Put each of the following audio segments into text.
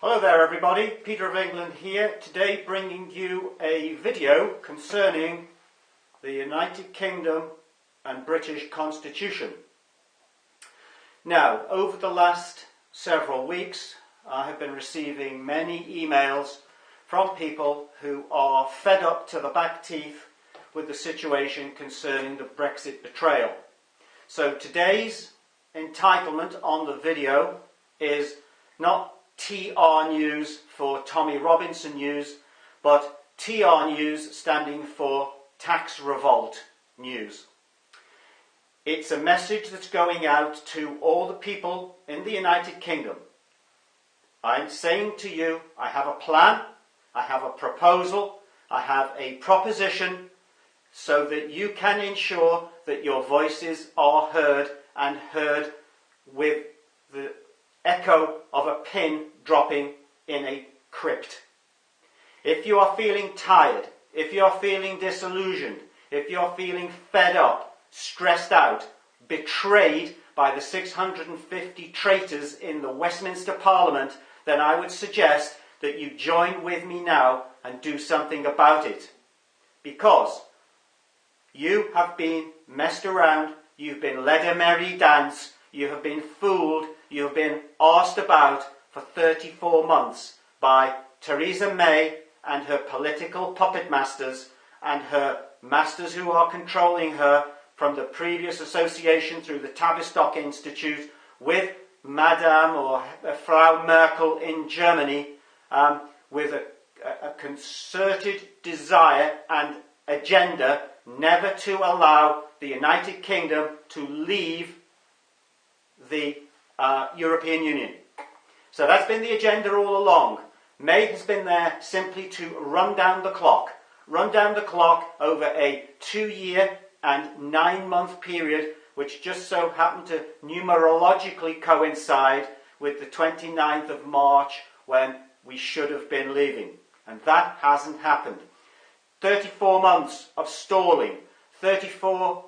Hello there everybody, Peter of England here, today bringing you a video concerning the United Kingdom and British Constitution. Now, over the last several weeks I have been receiving many emails from people who are fed up to the back teeth with the situation concerning the Brexit betrayal. So today's entitlement on the video is not TR News for Tommy Robinson News, but TR News standing for Tax Revolt News. It's a message that's going out to all the people in the United Kingdom. I'm saying to you, I have a plan, I have a proposal, I have a proposition so that you can ensure that your voices are heard and heard with the echo of a pin dropping in a crypt. If you are feeling tired, if you are feeling disillusioned, if you are feeling fed up, stressed out, betrayed by the 650 traitors in the Westminster Parliament, then I would suggest that you join with me now and do something about it. Because you have been messed around, you've been led a merry dance, you have been fooled, you have been asked about for 34 months by Theresa May and her political puppet masters and her masters who are controlling her from the previous association through the Tavistock Institute with Madame or Frau Merkel in Germany, with a concerted desire and agenda never to allow the United Kingdom to leave the European Union. So that's been the agenda all along. May has been there simply to run down the clock over a 2-year and 9-month period, which just so happened to numerologically coincide with the 29th of March when we should have been leaving. And that hasn't happened. 34 months of stalling, 34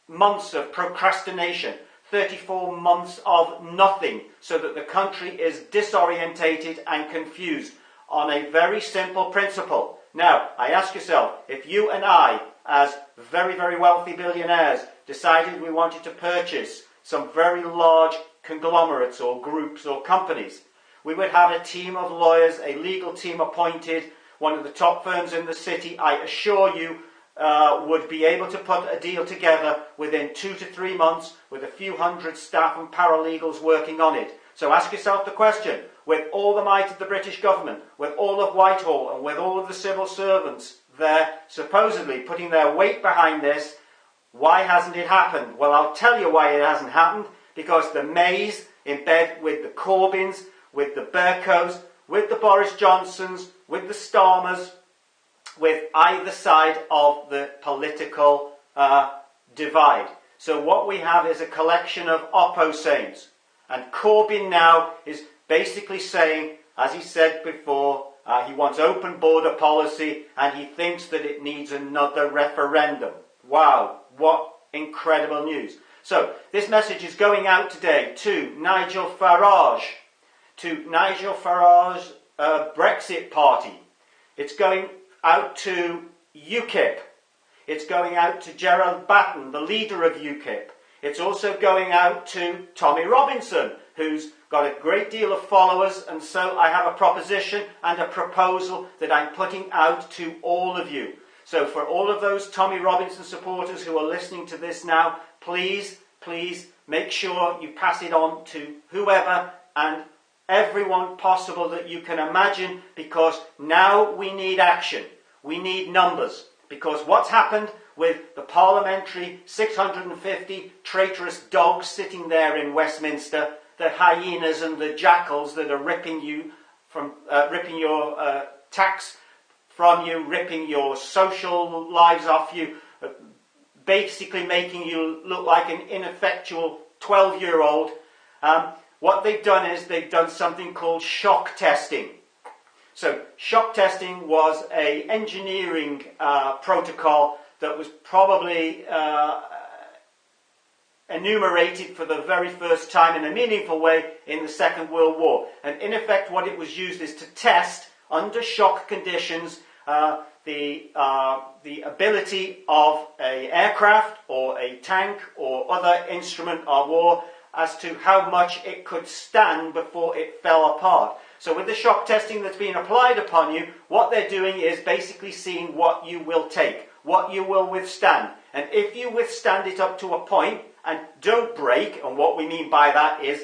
months of procrastination, 34 months of nothing, so that the country is disorientated and confused on a very simple principle. Now, I ask yourself, if you and I, as very, very wealthy billionaires, decided we wanted to purchase some very large conglomerates or groups or companies, we would have a team of lawyers, a legal team appointed, one of the top firms in the city, I assure you, would be able to put a deal together within 2 to 3 months with a few hundred staff and paralegals working on it. So ask yourself the question, with all the might of the British government, with all of Whitehall and with all of the civil servants there supposedly putting their weight behind this, why hasn't it happened? Well, I'll tell you why it hasn't happened. Because the Mays, in bed with the Corbyns, with the Bercows, with the Boris Johnsons, with the Starmers, with either side of the political divide. So what we have is a collection of opposanes. And Corbyn now is basically saying, as he said before, he wants open border policy and he thinks that it needs another referendum. Wow, what incredible news. So this message is going out today to Nigel Farage, Brexit Party. It's going out to UKIP. It's going out to Gerald Batten, the leader of UKIP. It's also going out to Tommy Robinson, who's got a great deal of followers, and so I have a proposition and a proposal that I'm putting out to all of you. So for all of those Tommy Robinson supporters who are listening to this now, please make sure you pass it on to whoever and everyone possible that you can imagine, because now we need action. We need numbers. Because what's happened with the parliamentary 650 traitorous dogs sitting there in Westminster, the hyenas and the jackals that are ripping you from, ripping your tax from you, ripping your social lives off you, basically making you look like an ineffectual 12-year-old. What they've done is they've done something called shock testing. So shock testing was an engineering protocol that was probably enumerated for the very first time in a meaningful way in the Second World War. And in effect, what it was used is to test, under shock conditions, the ability of an aircraft or a tank or other instrument of war as to how much it could stand before it fell apart. So with the shock testing that's being applied upon you, what they're doing is basically seeing what you will take, what you will withstand. And if you withstand it up to a point and don't break, and what we mean by that is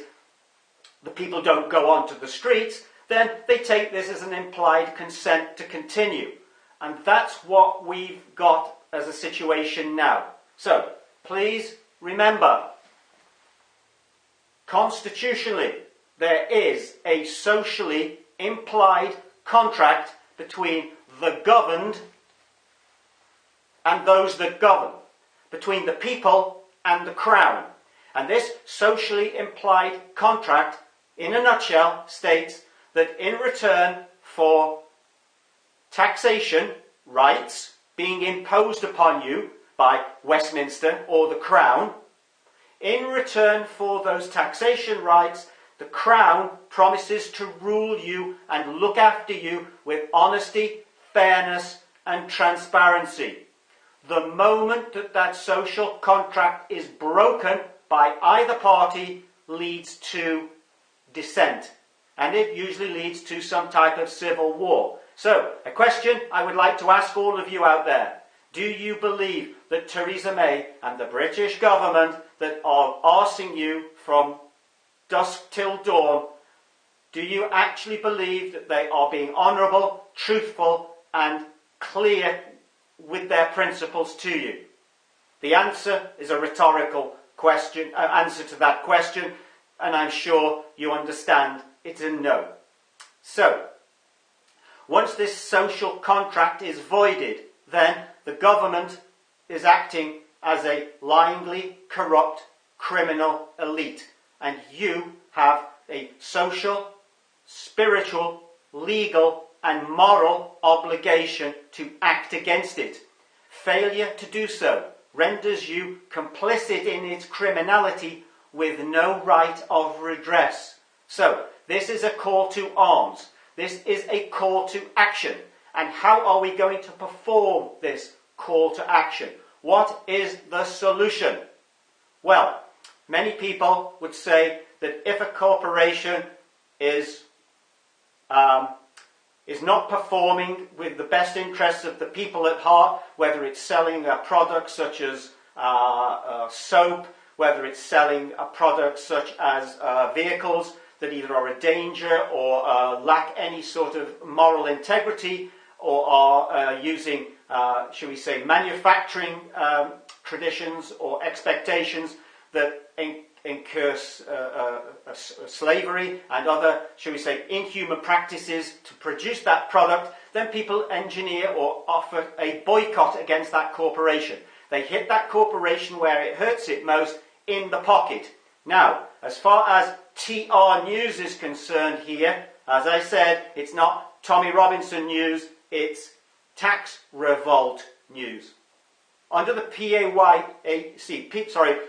the people don't go onto the streets, then they take this as an implied consent to continue. And that's what we've got as a situation now. So, please remember, constitutionally, there is a socially implied contract between the governed and those that govern, between the people and the crown. And this socially implied contract, in a nutshell, states that in return for taxation rights being imposed upon you by Westminster or the Crown, in return for those taxation rights, the Crown promises to rule you and look after you with honesty, fairness and transparency. The moment that that social contract is broken by either party leads to dissent. And it usually leads to some type of civil war. So, a question I would like to ask all of you out there. Do you believe that Theresa May and the British government that are arsing you from dusk till dawn, do you actually believe that they are being honourable, truthful and clear with their principles to you? The answer is a rhetorical question, answer to that question, and I'm sure you understand it's a no. So, once this social contract is voided, then the government is acting as a lyingly corrupt criminal elite. And you have a social, spiritual, legal and moral obligation to act against it. Failure to do so renders you complicit in its criminality with no right of redress. So, this is a call to arms. This is a call to action. And how are we going to perform this call to action? What is the solution? Well, many people would say that if a corporation is not performing with the best interests of the people at heart, whether it's selling a product such as soap, whether it's selling a product such as vehicles that either are a danger or lack any sort of moral integrity, or are using, shall we say, manufacturing traditions or expectations that incur slavery and other, shall we say, inhuman practices to produce that product, then people engineer or offer a boycott against that corporation. They hit that corporation where it hurts it most, in the pocket. Now, as far as TR News is concerned here, as I said, it's not Tommy Robinson News, it's Tax Revolt News. Under the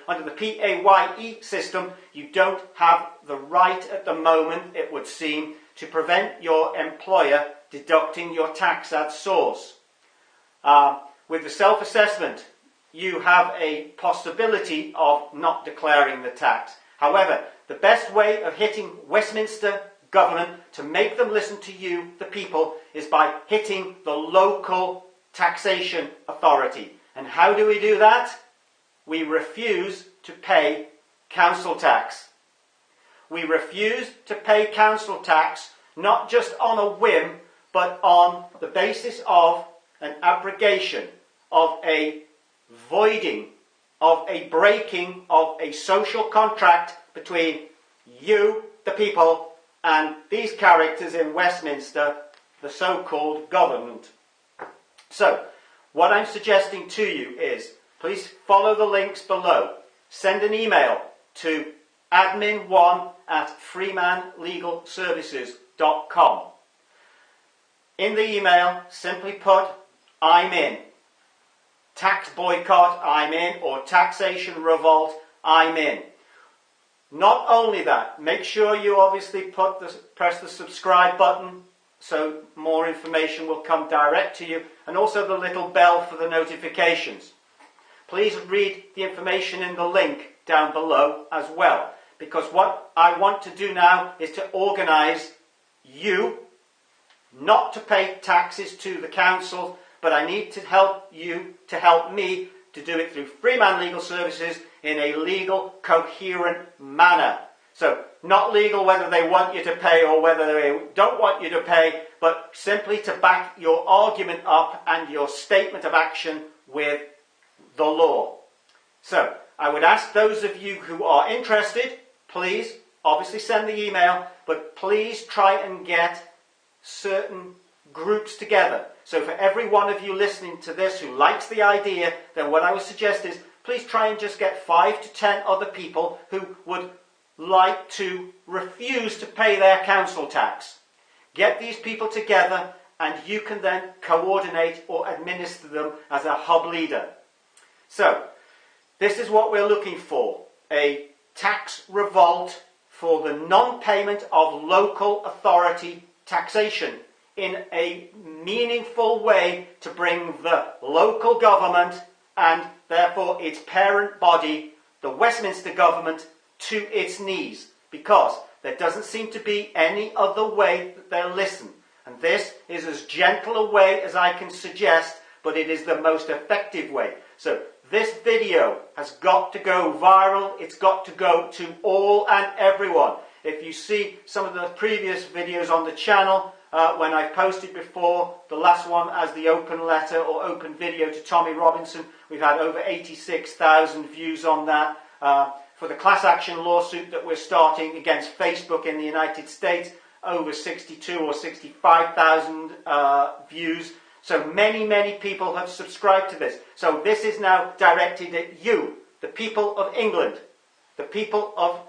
under the PAYE system, you don't have the right at the moment, it would seem, to prevent your employer deducting your tax at source. With the self-assessment, you have a possibility of not declaring the tax. However, the best way of hitting Westminster government to make them listen to you, the people, is by hitting the local taxation authority. And how do we do that? We refuse to pay council tax. We refuse to pay council tax not just on a whim, but on the basis of an abrogation, of a voiding, of a breaking of a social contract between you, the people, and these characters in Westminster, the so-called government. So, what I'm suggesting to you is, please follow the links below. Send an email to admin1@freemanlegalservices.com. In the email, simply put, I'm in. Tax boycott, I'm in, or taxation revolt, I'm in. Not only that, make sure you obviously press the subscribe button so more information will come direct to you, and also the little bell for the notifications. Please read the information in the link down below as well, because what I want to do now is to organise you not to pay taxes to the council, but I need to help you to help me to do it through Freeman Legal Services in a legal, coherent manner. So, not legal whether they want you to pay or whether they don't want you to pay, but simply to back your argument up and your statement of action with the law. So, I would ask those of you who are interested, please, obviously send the email, but please try and get certain groups together. So for every one of you listening to this who likes the idea, then what I would suggest is please try and just get 5 to 10 other people who would like to refuse to pay their council tax. Get these people together and you can then coordinate or administer them as a hub leader. So, this is what we're looking for. A tax revolt for the non-payment of local authority taxation in a meaningful way to bring the local government and therefore its parent body, the Westminster government, to its knees, because there doesn't seem to be any other way that they'll listen. And this is as gentle a way as I can suggest, but it is the most effective way. So this video has got to go viral. It's got to go to all and everyone. If you see some of the previous videos on the channel, when I posted before, the last one as the open letter or open video to Tommy Robinson, we've had over 86,000 views on that. For the class action lawsuit that we're starting against Facebook in the United States, over 62 or 65,000 views. So many people have subscribed to this. So this is now directed at you, the people of England, the people of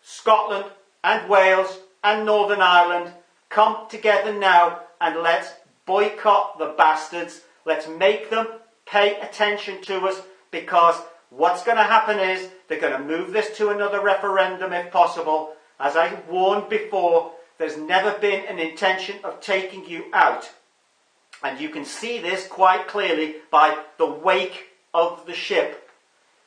Scotland and Wales and Northern Ireland. Come together now and let's boycott the bastards. Let's make them pay attention to us, because what's going to happen is they're going to move this to another referendum if possible. As I warned before, there's never been an intention of taking you out. And you can see this quite clearly by the wake of the ship.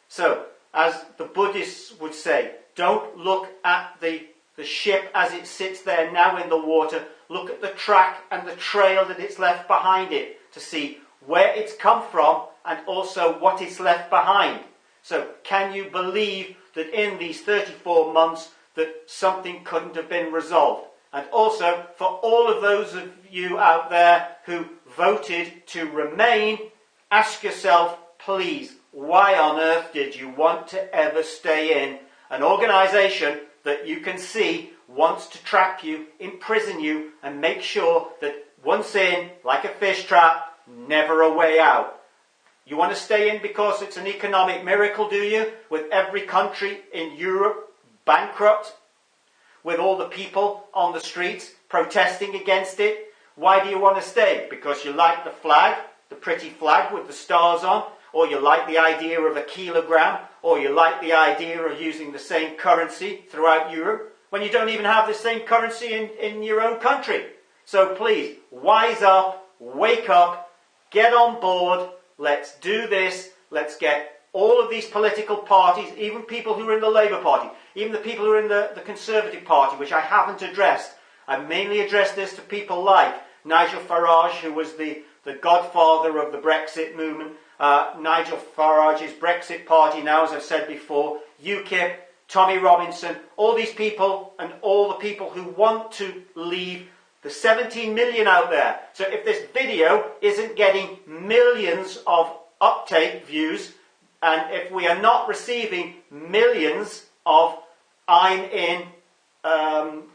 So, as the Buddhists would say, don't look at the ship as it sits there now in the water. Look at the track and the trail that it's left behind it to see where it's come from and also what it's left behind. So can you believe that in these 34 months that something couldn't have been resolved? And also for all of those of you out there who voted to remain, ask yourself, please, why on earth did you want to ever stay in an organisation that you can see wants to trap you, imprison you, and make sure that once in, like a fish trap, never a way out? You want to stay in because it's an economic miracle, do you? With every country in Europe bankrupt, with all the people on the streets protesting against it? Why do you want to stay? Because you like the flag, the pretty flag with the stars on, or you like the idea of a kilogram, or you like the idea of using the same currency throughout Europe, when you don't even have the same currency in your own country? So please, wise up, wake up, get on board, let's do this, let's get all of these political parties, even people who are in the Labour Party, even the people who are in the Conservative Party, which I haven't addressed. I mainly addressed this to people like Nigel Farage, who was the godfather of the Brexit movement. Nigel Farage's Brexit Party now, as I've said before, UKIP, Tommy Robinson, all these people and all the people who want to leave, the 17 million out there. So if this video isn't getting millions of uptake views, and if we are not receiving millions of I'm in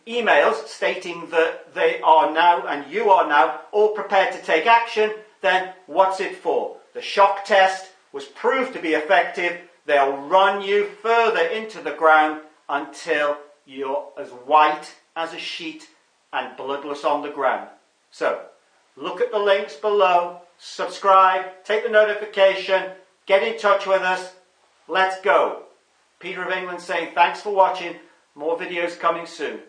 emails stating that they are now and you are now all prepared to take action, then what's it for? The shock test was proved to be effective. They'll run you further into the ground until you're as white as a sheet and bloodless on the ground. So, look at the links below, subscribe, take the notification, get in touch with us. Let's go. Peter of England saying thanks for watching. More videos coming soon.